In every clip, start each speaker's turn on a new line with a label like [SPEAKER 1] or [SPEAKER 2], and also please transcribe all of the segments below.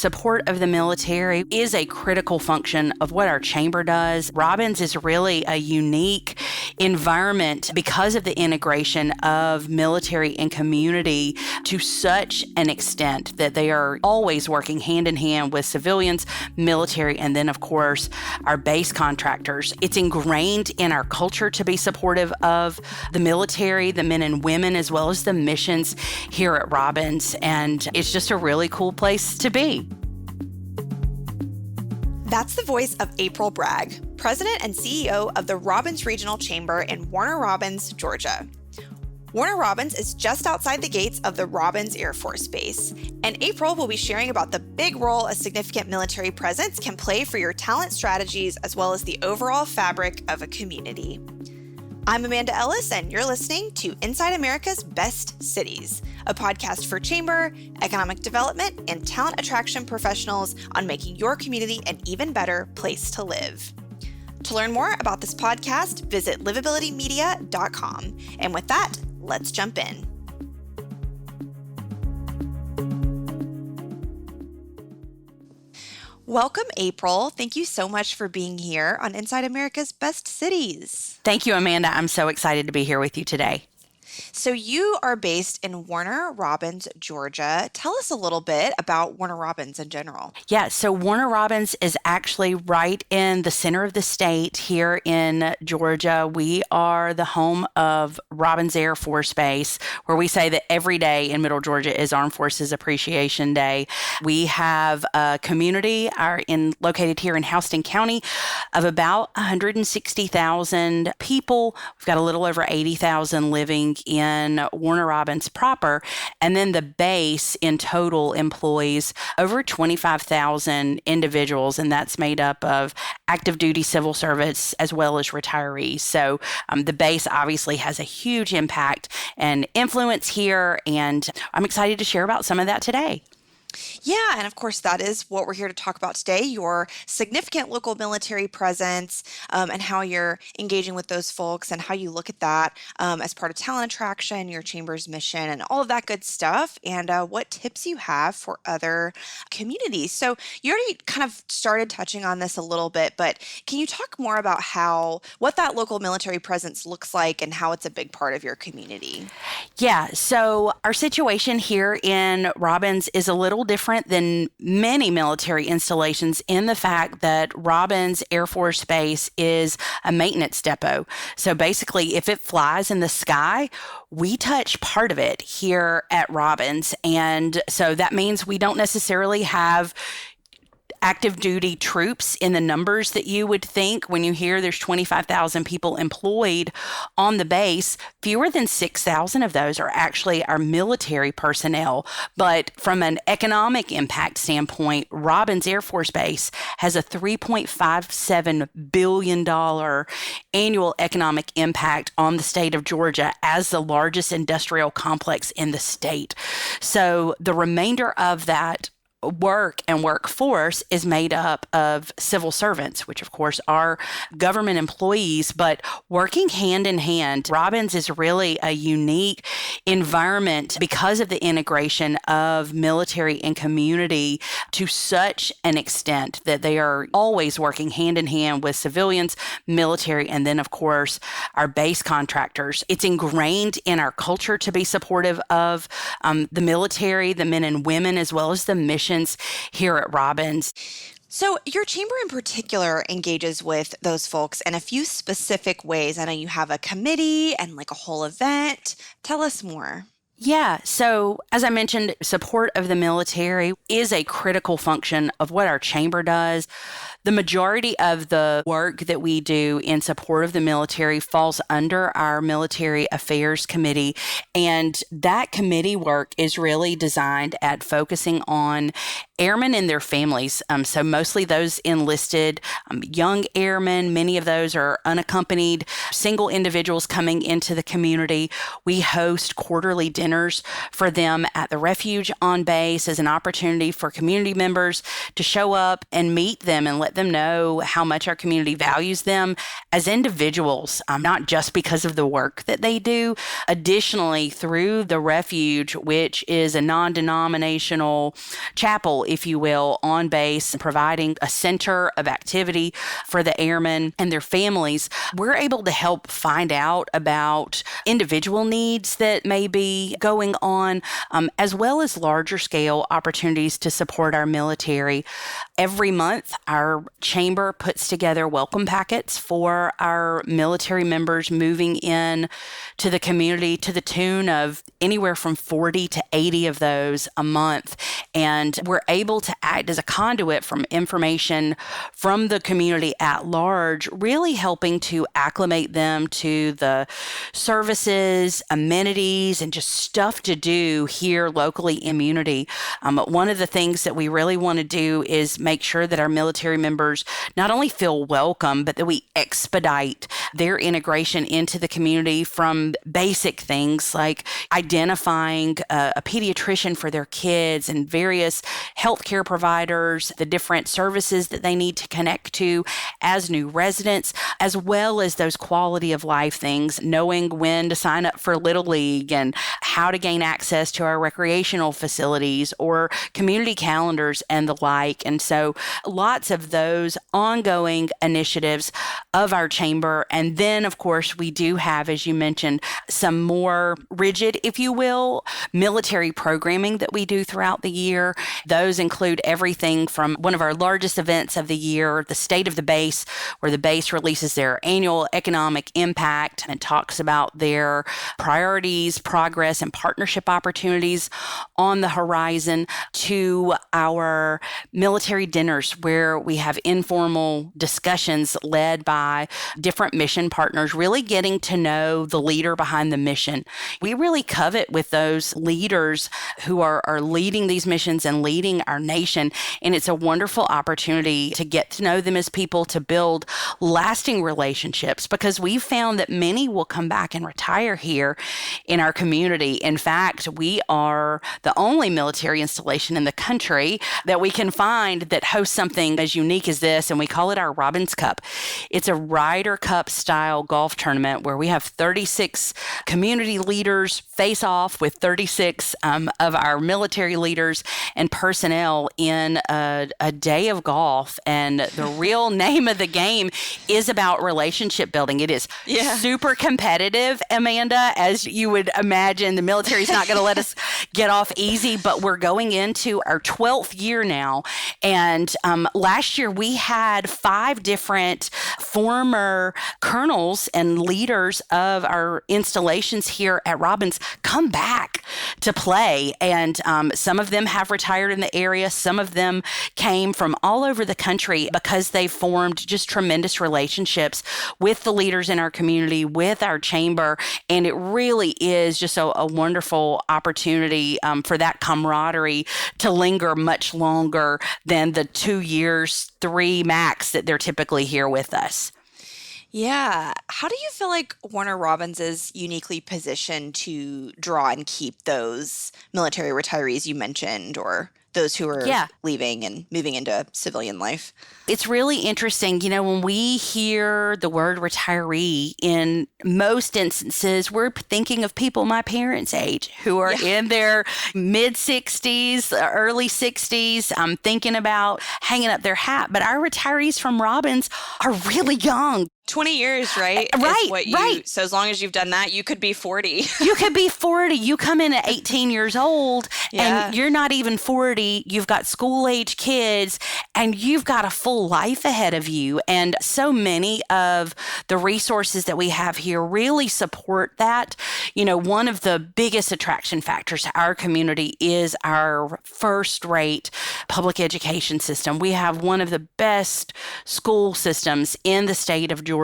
[SPEAKER 1] support of the military is a critical function of what our chamber does. Robbins is really a unique environment because of the integration of military and community to such an extent that they are always working hand in hand with civilians, military, and then, of course, our base contractors. It's ingrained in our culture to be supportive of the military, the men and women, as well as the missions here at Robbins. And it's just a really cool place to be.
[SPEAKER 2] That's the voice of April Bragg, President and CEO of the Robbins Regional Chamber in Warner Robins, Georgia. Warner Robins is just outside the gates of the Robins Air Force Base, and April will be sharing about the big role a significant military presence can play for your talent strategies as well as the overall fabric of a community. I'm Amanda Ellis, and you're listening to Inside America's Best Cities, a podcast for chamber, economic development, and talent attraction professionals on making your community an even better place to live. To learn more about this podcast, visit livabilitymedia.com. And with that, let's jump in. Welcome, April. Thank you so much for being here on Inside America's Best Cities.
[SPEAKER 1] Thank you, Amanda. I'm so excited to be here with you today.
[SPEAKER 2] So you are based in Warner Robins, Georgia. Tell us a little bit about Warner Robins in general.
[SPEAKER 1] Yeah, so Warner Robins is actually right in the center of the state here in Georgia. We are the home of Robins Air Force Base, where we say that every day in Middle Georgia is Armed Forces Appreciation Day. We have a community located here in Houston County of about 160,000 people. We've got a little over 80,000 living in Warner Robins proper, and then the base in total employs over 25,000 individuals, and that's made up of active duty civil service as well as retirees. So the base obviously has a huge impact and influence here, and I'm excited to share about some of that today.
[SPEAKER 2] Yeah, and of course, that is what we're here to talk about today, your significant local military presence and how you're engaging with those folks and how you look at that as part of talent attraction, your chamber's mission, and all of that good stuff, and what tips you have for other communities. So you already kind of started touching on this a little bit, but can you talk more about what that local military presence looks like and how it's a big part of your community?
[SPEAKER 1] Yeah, so our situation here in Robbins is a little different than many military installations in the fact that Robbins Air Force Base is a maintenance depot. So basically, if it flies in the sky, we touch part of it here at Robbins. And so that means we don't necessarily have active duty troops in the numbers that you would think when you hear there's 25,000 people employed on the base. Fewer than 6,000 of those are actually our military personnel. But from an economic impact standpoint, Robbins Air Force Base has a $3.57 billion annual economic impact on the state of Georgia as the largest industrial complex in the state. So the remainder of that work and workforce is made up of civil servants, which of course are government employees, but working hand in hand. Robbins is really a unique environment because of the integration of military and community to such an extent that they are always working hand in hand with civilians, military, and then of course our base contractors. It's ingrained in our culture to be supportive of the military, the men and women, as well as the mission here at Robbins.
[SPEAKER 2] So your chamber in particular engages with those folks in a few specific ways. I know you have a committee and like a whole event. Tell us more.
[SPEAKER 1] Yeah. So as I mentioned, support of the military is a critical function of what our chamber does. The majority of the work that we do in support of the military falls under our Military Affairs Committee. And that committee work is really designed at focusing on airmen and their families. So mostly those enlisted young airmen. Many of those are unaccompanied single individuals coming into the community. We host quarterly dinners for them at the refuge on base as an opportunity for community members to show up and meet them and let let them know how much our community values them as individuals, not just because of the work that they do. Additionally, through the Refuge, which is a non-denominational chapel, if you will, on base, providing a center of activity for the airmen and their families, we're able to help find out about individual needs that may be going on, as well as larger scale opportunities to support our military. Every month, our chamber puts together welcome packets for our military members moving in to the community to the tune of anywhere from 40 to 80 of those a month. And we're able to act as a conduit from information from the community at large, really helping to acclimate them to the services, amenities, and just stuff to do here locally in community. One of the things that we really want to do is make sure that our military members not only feel welcome, but that we expedite their integration into the community, from basic things like identifying a pediatrician for their kids and various healthcare providers, the different services that they need to connect to as new residents, as well as those quality of life things, knowing when to sign up for Little League and how to gain access to our recreational facilities or community calendars and the like. And so lots of those ongoing initiatives of our chamber. And then, of course, we do have, as you mentioned, some more rigid, if you will, military programming that we do throughout the year. Those include everything from one of our largest events of the year, the State of the Base, where the base releases their annual economic impact and talks about their priorities, progress, and partnership opportunities on the horizon, to our military dinners, where we have informal discussions led by different mission partners, really getting to know the leader behind the mission. We really covet with those leaders who are leading these missions and leading our nation. And it's a wonderful opportunity to get to know them as people, to build lasting relationships, because we've found that many will come back and retire here in our community. In fact, we are the only military installation in the country that we can find that hosts something as unique as this, and we call it our Robins Cup. It's a Ryder Cup style golf tournament where we have 36 community leaders face off with 36 of our military leaders and personnel in a day of golf. And the real name of the game is about relationship building. It is super competitive, Amanda, as you would imagine. The military is not going to let us get off easy, but we're going into our 12th year now. And last year we had 5 different former colonels and leaders of our installations here at Robins come back to play. And some of them have retired in the area. Some of them came from all over the country because they formed just tremendous relationships with the leaders in our community, with our chamber. And it really is just a wonderful opportunity for that camaraderie to linger much longer than the 2 years, 3 max that they're typically here with us.
[SPEAKER 2] Yeah. How do you feel like Warner Robins is uniquely positioned to draw and keep those military retirees you mentioned, or those who are leaving and moving into civilian life?
[SPEAKER 1] It's really interesting. You know, when we hear the word retiree, in most instances, we're thinking of people my parents' age who are in their mid 60s, early 60s, thinking about hanging up their hat. But our retirees from Robins are really young.
[SPEAKER 2] 20 years, right?
[SPEAKER 1] Right.
[SPEAKER 2] So as long as you've done that, you could be 40.
[SPEAKER 1] You could be 40. You come in at 18 years old and you're not even 40. You've got school age kids and you've got a full life ahead of you. And so many of the resources that we have here really support that. You know, one of the biggest attraction factors to our community is our first-rate public education system. We have one of the best school systems in the state of Georgia.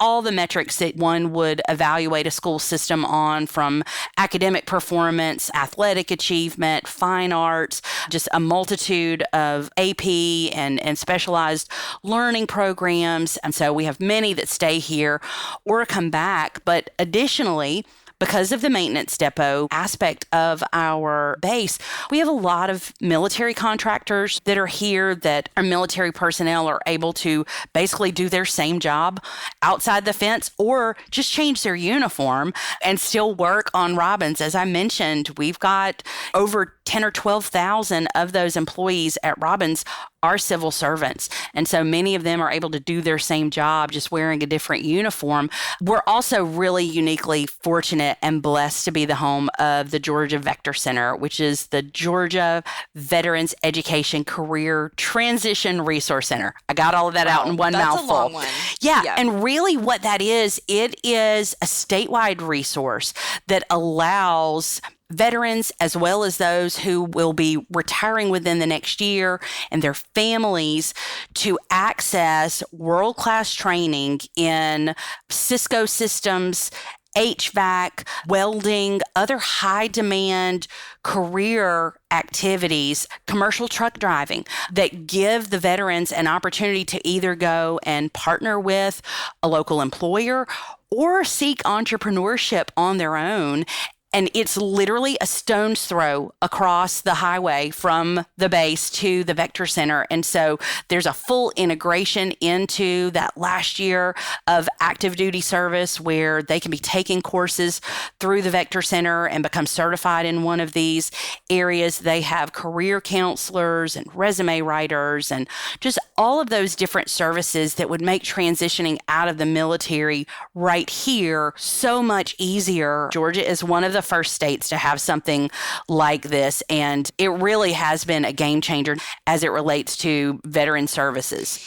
[SPEAKER 1] All the metrics that one would evaluate a school system on, from academic performance, athletic achievement, fine arts, just a multitude of AP and specialized learning programs. And so we have many that stay here or come back. But additionally, because of the maintenance depot aspect of our base, we have a lot of military contractors that are here that our military personnel are able to basically do their same job outside the fence or just change their uniform and still work on Robbins. As I mentioned, we've got over 10 or 12,000 of those employees at Robbins are civil servants. And so many of them are able to do their same job, just wearing a different uniform. We're also really uniquely fortunate and blessed to be the home of the Georgia Vector Center, which is the Georgia Veterans Education Career Transition Resource Center. I got all of that out in one mouthful.
[SPEAKER 2] That's a long one.
[SPEAKER 1] Yeah. And really what that is, it is a statewide resource that allows veterans, as well as those who will be retiring within the next year and their families, to access world-class training in Cisco systems, HVAC, welding, other high-demand career activities, commercial truck driving, that give the veterans an opportunity to either go and partner with a local employer or seek entrepreneurship on their own. And it's literally a stone's throw across the highway from the base to the Vector Center. And so there's a full integration into that last year of active duty service where they can be taking courses through the Vector Center and become certified in one of these areas. They have career counselors and resume writers and just all of those different services that would make transitioning out of the military right here so much easier. Georgia is one of the first states to have something like this, and it really has been a game changer as it relates to veteran services.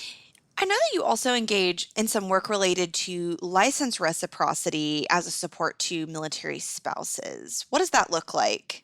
[SPEAKER 2] I know that you also engage in some work related to license reciprocity as a support to military spouses. What does that look like?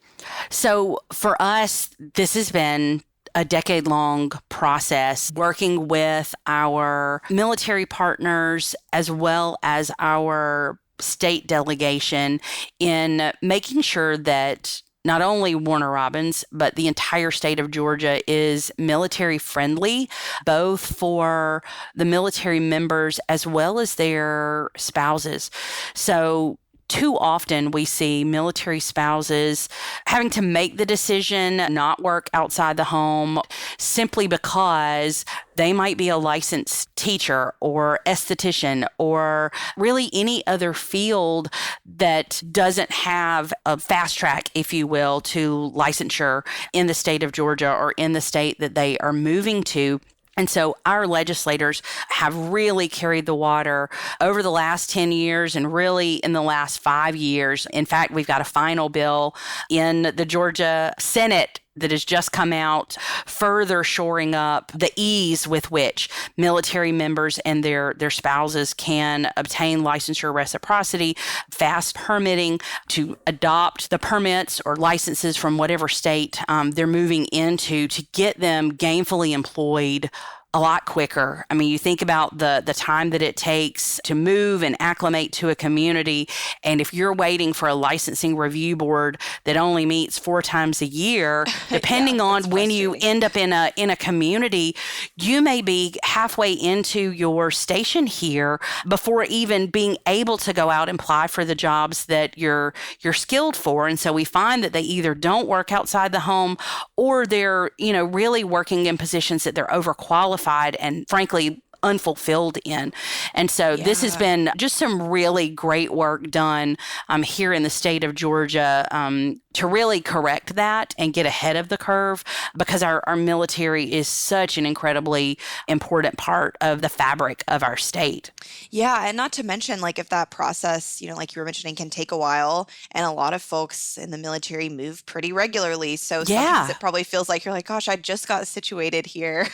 [SPEAKER 1] So for us, this has been a decade-long process working with our military partners as well as our state delegation in making sure that not only Warner Robins, but the entire state of Georgia is military friendly, both for the military members as well as their spouses. So too often we see military spouses having to make the decision not work outside the home simply because they might be a licensed teacher or esthetician or really any other field that doesn't have a fast track, if you will, to licensure in the state of Georgia or in the state that they are moving to. And so our legislators have really carried the water over the last 10 years and really in the last 5 years. In fact, we've got a final bill in the Georgia Senate that has just come out, further shoring up the ease with which military members and their spouses can obtain licensure reciprocity, fast permitting to adopt the permits or licenses from whatever state they're moving into to get them gainfully employed a lot quicker. I mean, you think about the time that it takes to move and acclimate to a community. And if you're waiting for a licensing review board that only meets 4 times a year, depending on when you end up in a community, you may be halfway into your station here before even being able to go out and apply for the jobs that you're skilled for. And so we find that they either don't work outside the home or they're, really working in positions that they're overqualified and frankly unfulfilled in. And so this has been just some really great work done here in the state of Georgia to really correct that and get ahead of the curve because our military is such an incredibly important part of the fabric of our state.
[SPEAKER 2] Yeah, and not to mention, like, if that process, like you were mentioning, can take a while, and a lot of folks in the military move pretty regularly. So sometimes it probably feels like you're like, gosh, I just got situated here.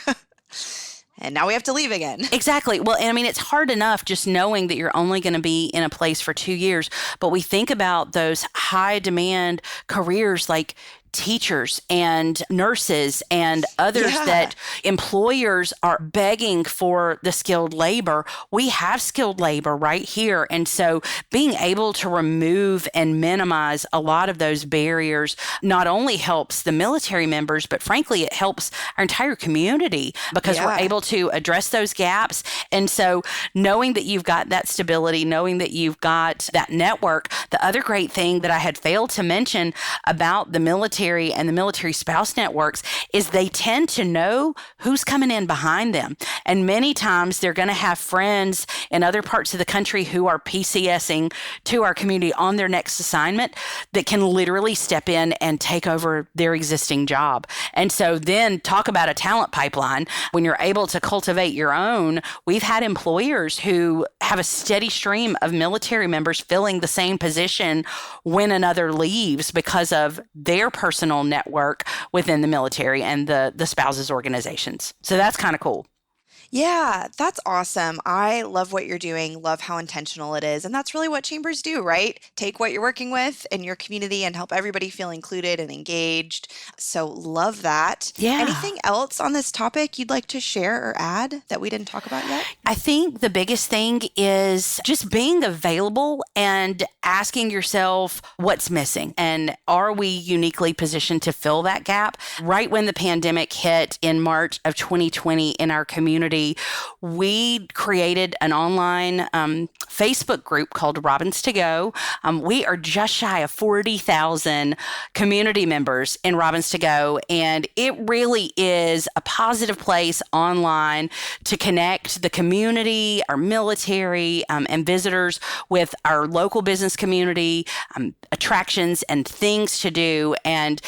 [SPEAKER 2] And now we have to leave again.
[SPEAKER 1] Exactly. Well, I mean, it's hard enough just knowing that you're only going to be in a place for 2 years. But we think about those high demand careers like teachers and nurses and others that employers are begging for the skilled labor. We have skilled labor right here. And so being able to remove and minimize a lot of those barriers not only helps the military members, but frankly, it helps our entire community because we're able to address those gaps. And so knowing that you've got that stability, knowing that you've got that network, the other great thing that I had failed to mention about the military and the military spouse networks is they tend to know who's coming in behind them. And many times they're going to have friends in other parts of the country who are PCSing to our community on their next assignment that can literally step in and take over their existing job. And so then talk about a talent pipeline. When you're able to cultivate your own, we've had employers who have a steady stream of military members filling the same position when another leaves because of their personal network within the military and the spouses organizations. So that's kind of cool.
[SPEAKER 2] Yeah, that's awesome. I love what you're doing, love how intentional it is. And that's really what chambers do, right? Take what you're working with in your community and help everybody feel included and engaged. So love that.
[SPEAKER 1] Yeah.
[SPEAKER 2] Anything else on this topic you'd like to share or add that we didn't talk about yet?
[SPEAKER 1] I think the biggest thing is just being available and asking yourself what's missing and are we uniquely positioned to fill that gap? Right when the pandemic hit in March of 2020 in our community, we created an online Facebook group called Robins to Go. We are just shy of 40,000 community members in Robins to Go, and it really is a positive place online to connect the community, our military, and visitors with our local business community, attractions and things to do. And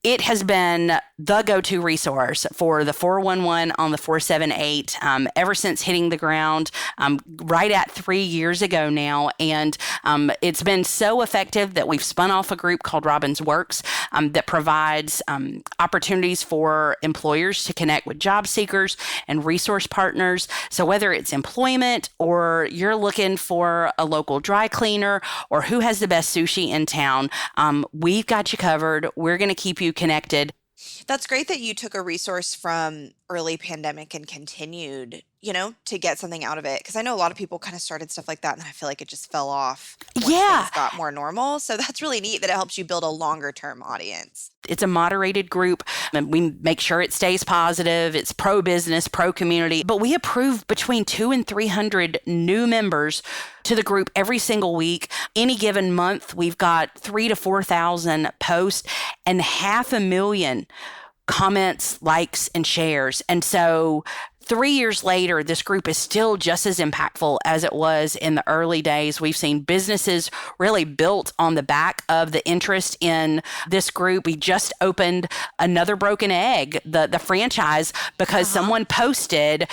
[SPEAKER 1] it has been the go-to resource for the 411 on the 478 ever since hitting the ground right at 3 years ago now. And it's been so effective that we've spun off a group called Robins Works that provides opportunities for employers to connect with job seekers and resource partners. So whether it's employment or you're looking for a local dry cleaner or who has the best sushi in town, we've got you covered. We're going to keep you connected.
[SPEAKER 2] That's great that you took a resource from early pandemic and continued, to get something out of it. Because I know a lot of people kind of started stuff like that, and then I feel like it just fell off once things got more normal. So that's really neat that it helps you build a longer term audience.
[SPEAKER 1] It's a moderated group, and we make sure it stays positive. It's pro-business, pro-community, but we approve between 200 and 300 new members to the group every single week. Any given month, we've got 3,000 to 4,000 posts and 500,000 comments, likes, and shares. And so 3 years later, this group is still just as impactful as it was in the early days. We've seen businesses really built on the back of the interest in this group. We just opened another Broken Egg, the franchise, because someone posted,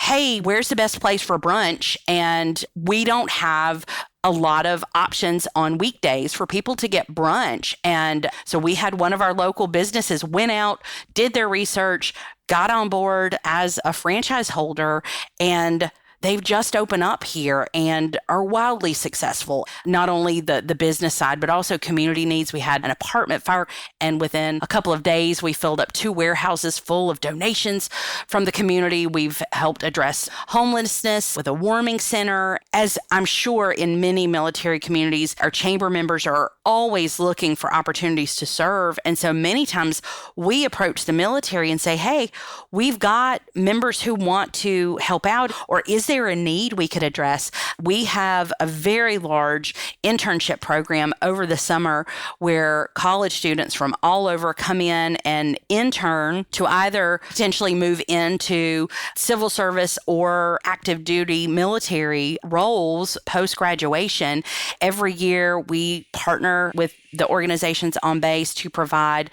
[SPEAKER 1] hey, where's the best place for brunch? And we don't have a lot of options on weekdays for people to get brunch. And so we had one of our local businesses went out, did their research, got on board as a franchise holder, and they've just opened up here and are wildly successful. Not only the business side, but also community needs. We had an apartment fire, and within a couple of days, we filled up 2 warehouses full of donations from the community. We've helped address homelessness with a warming center. As I'm sure in many military communities, our chamber members are always looking for opportunities to serve. And so many times we approach the military and say, hey, we've got members who want to help out, or is there a need we could address? We have a very large internship program over the summer where college students from all over come in and intern to either potentially move into civil service or active duty military roles post-graduation. Every year we partner with the organizations on base to provide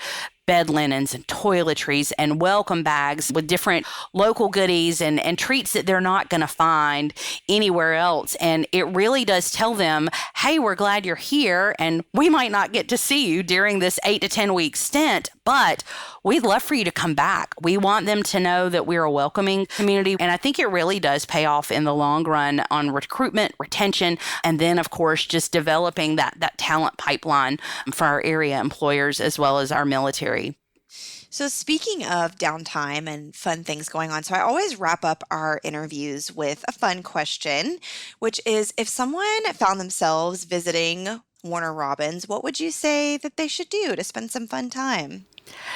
[SPEAKER 1] bed linens and toiletries and welcome bags with different local goodies and treats that they're not going to find anywhere else. And it really does tell them, hey, we're glad you're here, and we might not get to see you during this 8 to 10 week stint, but we'd love for you to come back. We want them to know that we're a welcoming community. And I think it really does pay off in the long run on recruitment, retention, and then, of course, just developing that talent pipeline for our area employers as well as our military.
[SPEAKER 2] So speaking of downtime and fun things going on, so I always wrap up our interviews with a fun question, which is if someone found themselves visiting Warner Robins, what would you say that they should do to spend some fun time?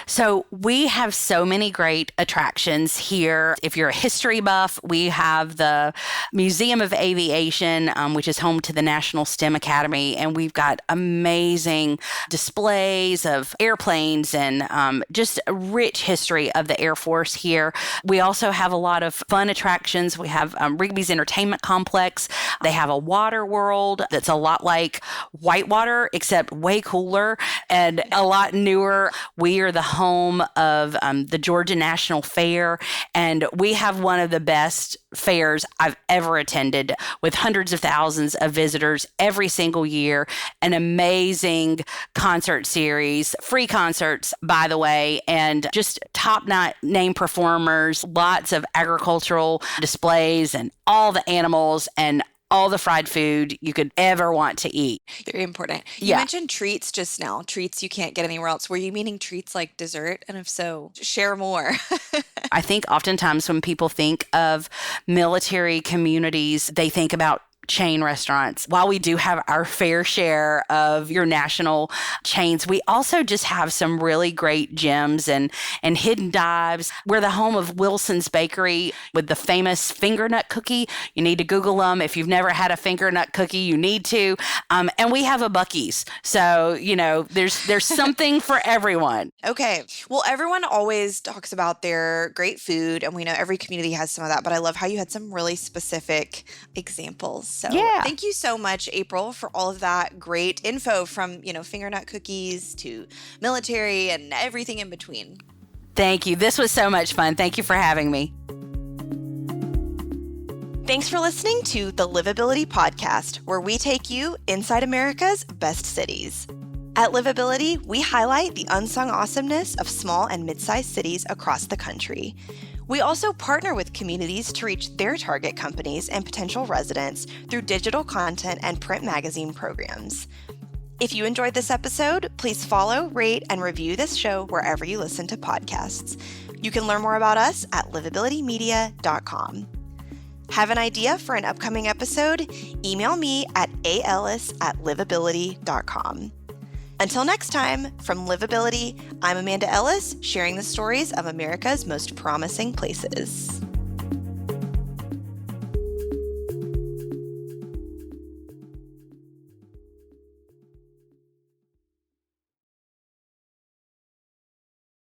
[SPEAKER 1] So we have so many great attractions here. If you're a history buff, we have the Museum of Aviation, which is home to the National STEM Academy, and we've got amazing displays of airplanes and just a rich history of the Air Force here. We also have a lot of fun attractions. We have Rigby's Entertainment Complex. They have a water world that's a lot like Whitewater, except way cooler and a lot newer. We are the home of the Georgia National Fair, and we have one of the best fairs I've ever attended with hundreds of thousands of visitors every single year, an amazing concert series, free concerts, by the way, and just top-name performers, lots of agricultural displays and all the animals and all the fried food you could ever want to eat.
[SPEAKER 2] Very important. You mentioned treats just now, treats you can't get anywhere else. Were you meaning treats like dessert? And if so, share more.
[SPEAKER 1] I think oftentimes when people think of military communities, they think about chain restaurants. While we do have our fair share of your national chains, we also just have some really great gems and hidden dives. We're the home of Wilson's Bakery with the famous finger nut cookie. You need to Google them. If you've never had a finger nut cookie, you need to. And we have a Buc-ee's. So, you know, there's something for everyone.
[SPEAKER 2] Okay. Well, everyone always talks about their great food, and we know every community has some of that, but I love how you had some really specific examples. So Thank you so much, April, for all of that great info from, finger nut cookies to military and everything in between.
[SPEAKER 1] Thank you. This was so much fun. Thank you for having me.
[SPEAKER 2] Thanks for listening to the Livability Podcast, where we take you inside America's best cities. At Livability, we highlight the unsung awesomeness of small and mid-sized cities across the country. We also partner with communities to reach their target companies and potential residents through digital content and print magazine programs. If you enjoyed this episode, please follow, rate, and review this show wherever you listen to podcasts. You can learn more about us at livabilitymedia.com. Have an idea for an upcoming episode? Email me at aellis@livability.com. Until next time, from Livability, I'm Amanda Ellis, sharing the stories of America's most promising places.